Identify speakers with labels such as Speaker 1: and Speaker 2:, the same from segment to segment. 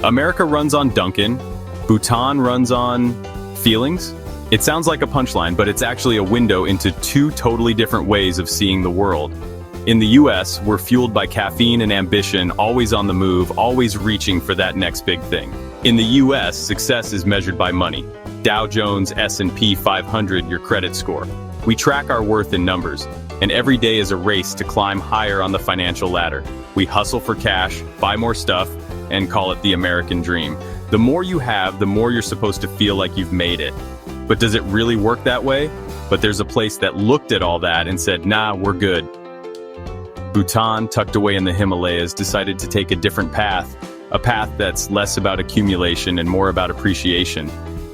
Speaker 1: America runs on Duncan, Bhutan runs on feelings? It sounds like a punchline, but it's actually a window into two totally different ways of seeing the world. In the US, we're fueled by caffeine and ambition, always on the move, always reaching for that next big thing. In the US, success is measured by money. Dow Jones, S&P 500, your credit score. We track our worth in numbers, and every day is a race to climb higher on the financial ladder. We hustle for cash, buy more stuff, and call it the American dream. The more you have, the more you're supposed to feel like you've made it. But does it really work that way? But there's a place that looked at all that and said, nah, we're good. Bhutan, tucked away in the Himalayas, decided to take a different path, a path that's less about accumulation and more about appreciation.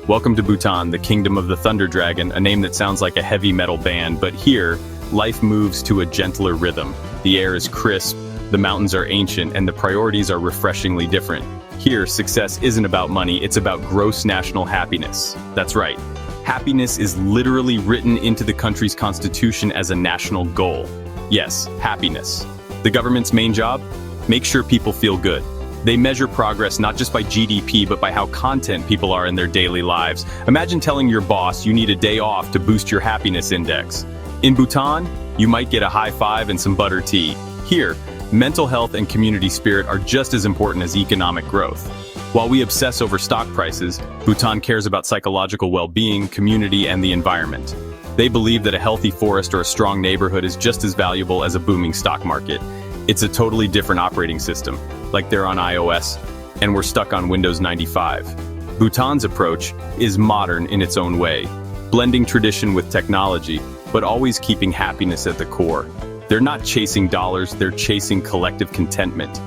Speaker 1: Welcome to Bhutan, the kingdom of the Thunder Dragon, a name that sounds like a heavy metal band, but here, life moves to a gentler rhythm. The air is crisp, the mountains are ancient, and the priorities are refreshingly different. Here, success isn't about money, it's about gross national happiness. That's right. Happiness is literally written into the country's constitution as a national goal. Yes, happiness. The government's main job? Make sure people feel good. They measure progress not just by GDP, but by how content people are in their daily lives. Imagine telling your boss you need a day off to boost your happiness index. In Bhutan, you might get a high five and some butter tea. Here, mental health and community spirit are just as important as economic growth. While we obsess over stock prices, Bhutan cares about psychological well-being, community, and the environment. They believe that a healthy forest or a strong neighborhood is just as valuable as a booming stock market. It's a totally different operating system, like they're on iOS, and we're stuck on Windows 95. Bhutan's approach is modern in its own way, blending tradition with technology, but always keeping happiness at the core. They're not chasing dollars, they're chasing collective contentment.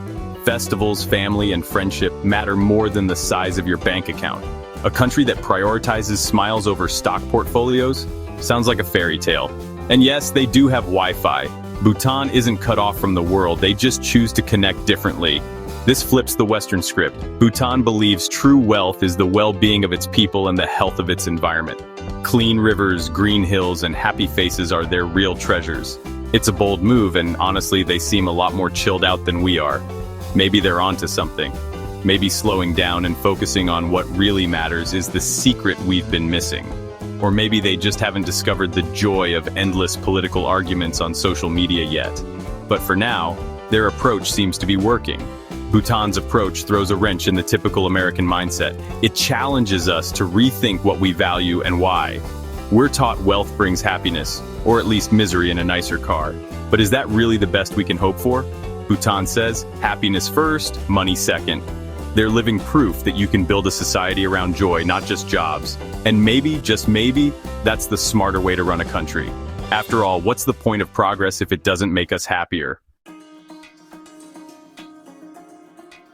Speaker 1: Festivals, family, and friendship matter more than the size of your bank account. A country that prioritizes smiles over stock portfolios? Sounds like a fairy tale. And yes, they do have Wi-Fi. Bhutan isn't cut off from the world, they just choose to connect differently. This flips the Western script. Bhutan believes true wealth is the well-being of its people and the health of its environment. Clean rivers, green hills, and happy faces are their real treasures. It's a bold move, and honestly, they seem a lot more chilled out than we are. Maybe they're onto something. Maybe slowing down and focusing on what really matters is the secret we've been missing. Or maybe they just haven't discovered the joy of endless political arguments on social media yet. But for now, their approach seems to be working. Bhutan's approach throws a wrench in the typical American mindset. It challenges us to rethink what we value and why. We're taught wealth brings happiness, or at least misery in a nicer car. But is that really the best we can hope for? Bhutan says, happiness first, money second. They're living proof that you can build a society around joy, not just jobs. And maybe, just maybe, that's the smarter way to run a country. After all, what's the point of progress if it doesn't make us happier?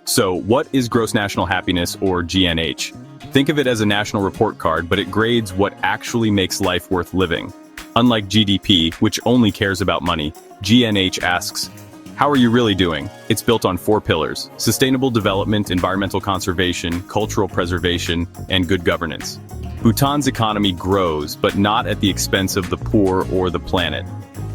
Speaker 1: So, what is gross national happiness, or GNH? Think of it as a national report card, but it grades what actually makes life worth living. Unlike GDP, which only cares about money, GNH asks, how are you really doing? It's built on 4 pillars: sustainable development, environmental conservation, cultural preservation, and good governance. Bhutan's economy grows, but not at the expense of the poor or the planet.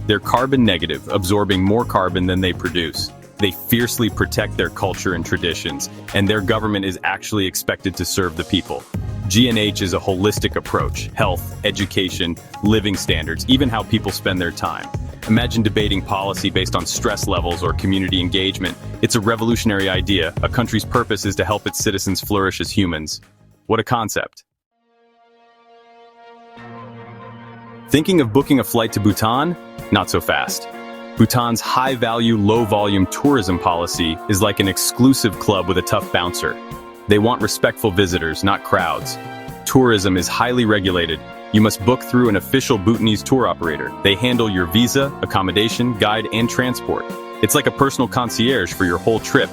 Speaker 1: They're carbon negative, absorbing more carbon than they produce. They fiercely protect their culture and traditions, and their government is actually expected to serve the people. GNH is a holistic approach: health, education, living standards, even how people spend their time. Imagine debating policy based on stress levels or community engagement. It's a revolutionary idea. A country's purpose is to help its citizens flourish as humans. What a concept. Thinking of booking a flight to Bhutan? Not so fast. Bhutan's high-value, low-volume tourism policy is like an exclusive club with a tough bouncer. They want respectful visitors, not crowds. Tourism is highly regulated. You must book through an official Bhutanese tour operator. They handle your visa, accommodation, guide, and transport. It's like a personal concierge for your whole trip.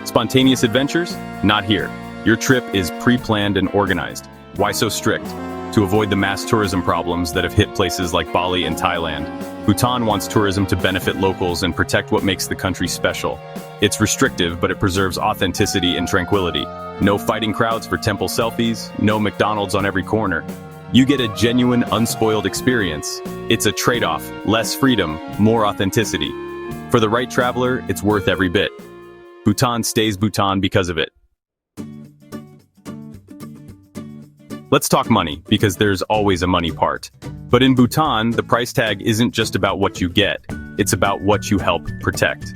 Speaker 1: Spontaneous adventures? Not here. Your trip is pre-planned and organized. Why so strict? To avoid the mass tourism problems that have hit places like Bali and Thailand. Bhutan wants tourism to benefit locals and protect what makes the country special. It's restrictive, but it preserves authenticity and tranquility. No fighting crowds for temple selfies, no McDonald's on every corner. You get a genuine, unspoiled experience. It's a trade-off: less freedom, more authenticity. For the right traveler, it's worth every bit. Bhutan stays Bhutan because of it. Let's talk money, because there's always a money part. But in Bhutan, the price tag isn't just about what you get, it's about what you help protect.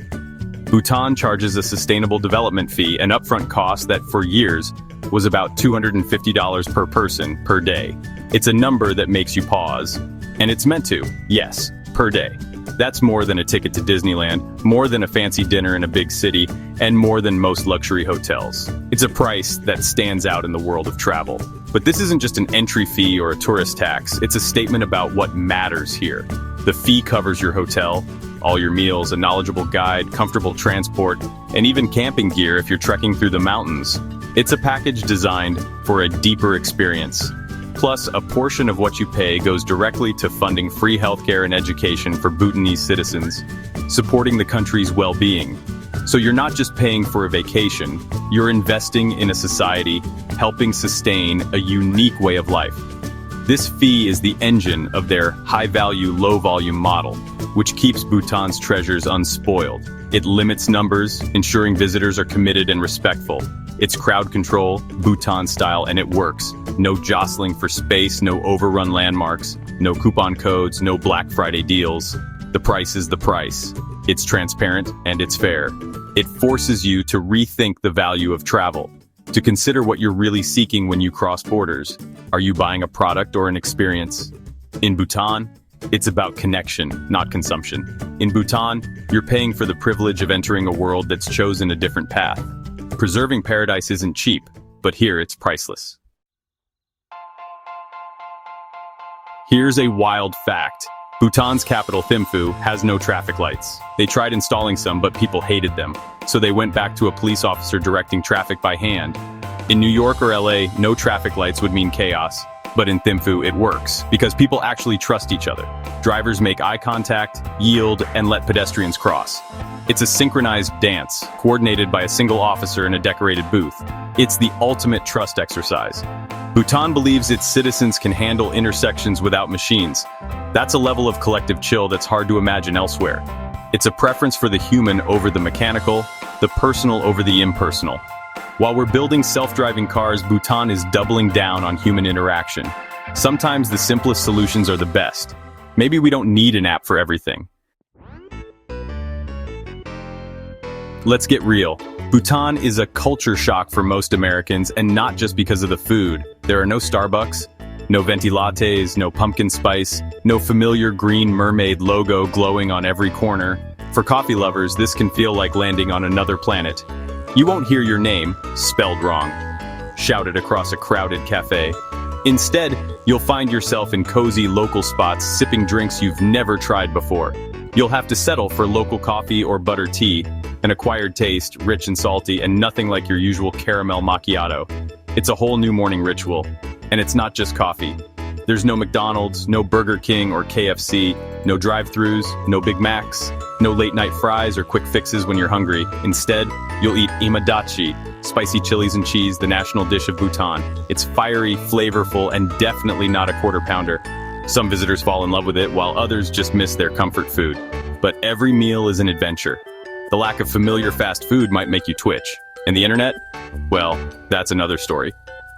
Speaker 1: Bhutan charges a sustainable development fee, an upfront cost that for years was about $250 per person per day. It's a number that makes you pause. And it's meant to, yes, per day. That's more than a ticket to Disneyland, more than a fancy dinner in a big city, and more than most luxury hotels. It's a price that stands out in the world of travel. But this isn't just an entry fee or a tourist tax, it's a statement about what matters here. The fee covers your hotel, all your meals, a knowledgeable guide, comfortable transport, and even camping gear if you're trekking through the mountains. It's a package designed for a deeper experience. Plus, a portion of what you pay goes directly to funding free healthcare and education for Bhutanese citizens, supporting the country's well-being. So you're not just paying for a vacation, you're investing in a society, helping sustain a unique way of life. This fee is the engine of their high-value, low-volume model, which keeps Bhutan's treasures unspoiled. It limits numbers, ensuring visitors are committed and respectful. It's crowd control, Bhutan style, and it works. No jostling for space, no overrun landmarks, no coupon codes, no Black Friday deals. The price is the price. It's transparent and it's fair. It forces you to rethink the value of travel, to consider what you're really seeking when you cross borders. Are you buying a product or an experience? In Bhutan, it's about connection, not consumption. In Bhutan, you're paying for the privilege of entering a world that's chosen a different path. Preserving paradise isn't cheap, but here it's priceless. Here's a wild fact. Bhutan's capital, Thimphu, has no traffic lights. They tried installing some, but people hated them. So they went back to a police officer directing traffic by hand. In New York or LA, no traffic lights would mean chaos. But in Thimphu, it works, because people actually trust each other. Drivers make eye contact, yield, and let pedestrians cross. It's a synchronized dance, coordinated by a single officer in a decorated booth. It's the ultimate trust exercise. Bhutan believes its citizens can handle intersections without machines. That's a level of collective chill that's hard to imagine elsewhere. It's a preference for the human over the mechanical, the personal over the impersonal. While we're building self-driving cars, Bhutan is doubling down on human interaction. Sometimes the simplest solutions are the best. Maybe we don't need an app for everything. Let's get real. Bhutan is a culture shock for most Americans, and not just because of the food. There are no Starbucks, no venti lattes, no pumpkin spice, no familiar green mermaid logo glowing on every corner. For coffee lovers, this can feel like landing on another planet. You won't hear your name, spelled wrong, shouted across a crowded cafe. Instead, you'll find yourself in cozy local spots sipping drinks you've never tried before. You'll have to settle for local coffee or butter tea, an acquired taste, rich and salty, and nothing like your usual caramel macchiato. It's a whole new morning ritual, and it's not just coffee. There's no McDonald's, no Burger King or KFC, no drive-thrus, no Big Macs, no late-night fries or quick fixes when you're hungry. Instead, you'll eat imadachi, spicy chilies and cheese, the national dish of Bhutan. It's fiery, flavorful, and definitely not a quarter-pounder. Some visitors fall in love with it, while others just miss their comfort food. But every meal is an adventure. The lack of familiar fast food might make you twitch. And the internet? Well, that's another story.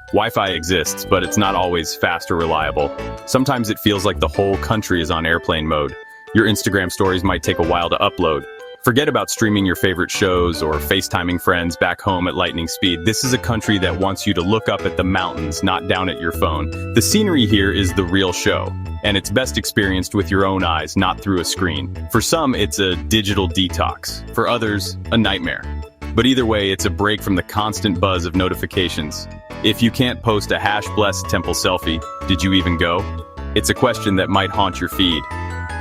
Speaker 1: Wi-Fi exists, but it's not always fast or reliable. Sometimes it feels like the whole country is on airplane mode. Your Instagram stories might take a while to upload. Forget about streaming your favorite shows or FaceTiming friends back home at lightning speed. This is a country that wants you to look up at the mountains, not down at your phone. The scenery here is the real show, and it's best experienced with your own eyes, not through a screen. For some, it's a digital detox. For others, a nightmare. But either way, it's a break from the constant buzz of notifications. If you can't post a #blessed temple selfie, did you even go? It's a question that might haunt your feed.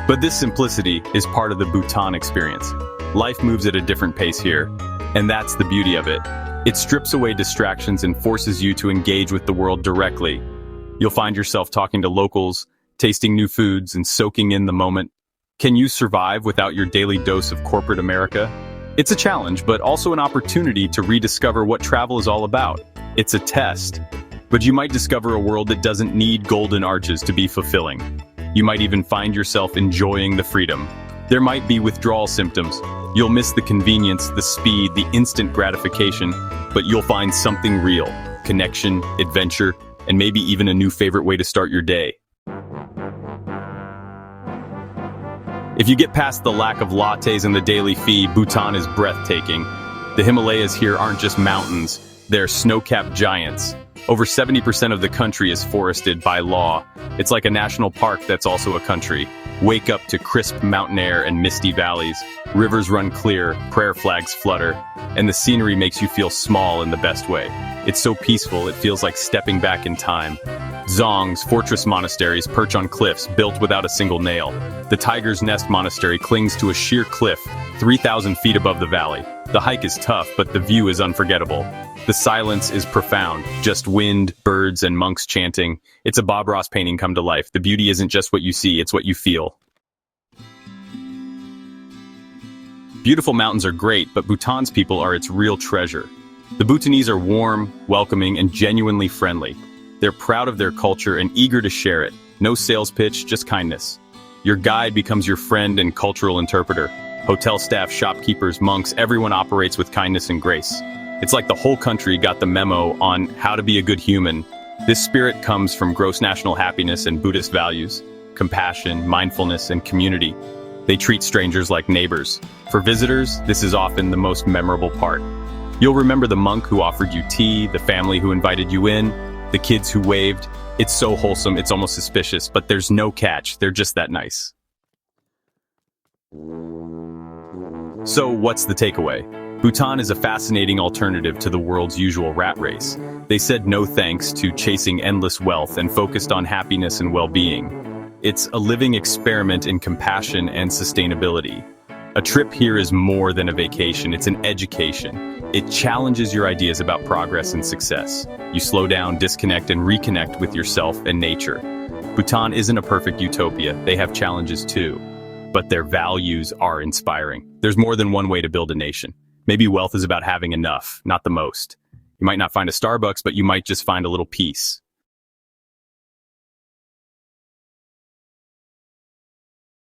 Speaker 1: But this simplicity is part of the Bhutan experience. Life moves at a different pace here, and that's the beauty of it. It strips away distractions and forces you to engage with the world directly. You'll find yourself talking to locals, tasting new foods, and soaking in the moment. Can you survive without your daily dose of corporate America? It's a challenge, but also an opportunity to rediscover what travel is all about. It's a test, but you might discover a world that doesn't need golden arches to be fulfilling. You might even find yourself enjoying the freedom. There might be withdrawal symptoms. You'll miss the convenience, the speed, the instant gratification, but you'll find something real: connection, adventure, and maybe even a new favorite way to start your day. If you get past the lack of lattes and the daily fee, Bhutan is breathtaking. The Himalayas here aren't just mountains, they're snow-capped giants. Over 70% of the country is forested by law. It's like a national park that's also a country. Wake up to crisp mountain air and misty valleys. Rivers run clear, prayer flags flutter, and the scenery makes you feel small in the best way. It's so peaceful, it feels like stepping back in time. Dzongs, fortress monasteries, perch on cliffs, built without a single nail. The Tiger's Nest Monastery clings to a sheer cliff, 3,000 feet above the valley. The hike is tough, but the view is unforgettable. The silence is profound, just wind, birds, and monks chanting. It's a Bob Ross painting come to life. The beauty isn't just what you see, it's what you feel. Beautiful mountains are great, but Bhutan's people are its real treasure. The Bhutanese are warm, welcoming, and genuinely friendly. They're proud of their culture and eager to share it. No sales pitch, just kindness. Your guide becomes your friend and cultural interpreter. Hotel staff, shopkeepers, monks, everyone operates with kindness and grace. It's like the whole country got the memo on how to be a good human. This spirit comes from gross national happiness and Buddhist values, compassion, mindfulness, and community. They treat strangers like neighbors. For visitors, this is often the most memorable part. You'll remember the monk who offered you tea, the family who invited you in, the kids who waved. It's so wholesome, it's almost suspicious, but there's no catch. They're just that nice. So what's the takeaway? Bhutan is a fascinating alternative to the world's usual rat race. They said no thanks to chasing endless wealth and focused on happiness and well-being. It's a living experiment in compassion and sustainability. A trip here is more than a vacation, it's an education. It challenges your ideas about progress and success. You slow down, disconnect, and reconnect with yourself and nature. Bhutan isn't a perfect utopia, they have challenges too. But their values are inspiring. There's more than one way to build a nation. Maybe wealth is about having enough, not the most. You might not find a Starbucks, but you might just find a little peace.